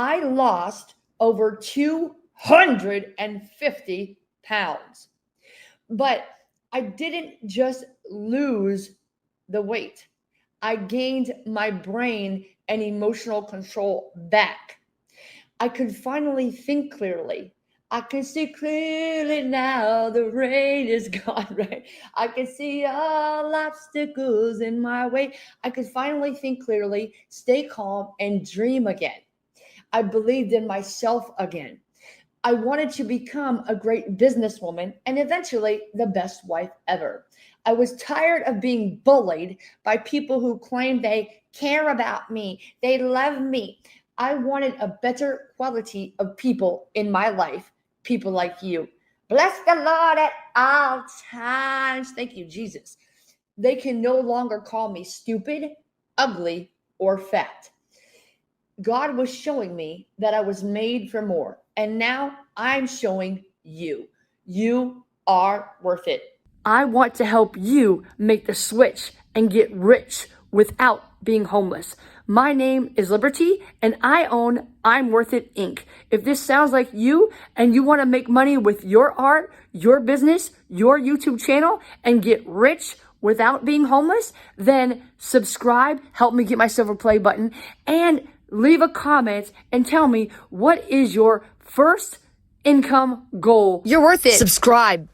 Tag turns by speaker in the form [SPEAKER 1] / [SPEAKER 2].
[SPEAKER 1] I lost over 250 pounds. But I didn't just lose the weight. I gained my brain and emotional control back. I could finally think clearly. I can see clearly now the rain is gone, right? I can see all obstacles in my way. I could finally think clearly, stay calm, and dream again. I believed in myself again. I wanted to become a great businesswoman and eventually the best wife ever. I was tired of being bullied by people who claimed they care about me, they love me. I wanted a better quality of people in my life, people like you. Bless the Lord at all times. Thank you, Jesus. They can no longer call me stupid, ugly, or fat. God was showing me that I was made for more. And now I'm showing you. You are worth it. I want to help you make the switch and get rich without being homeless. My name is Liberty and I own I'm Worth It Inc. If this sounds like you and you want to make money with your art, your business, your YouTube channel, and get rich without being homeless, then subscribe, help me get my silver play button, and leave a comment and tell me what is your first income goal.
[SPEAKER 2] You're worth it.
[SPEAKER 1] Subscribe.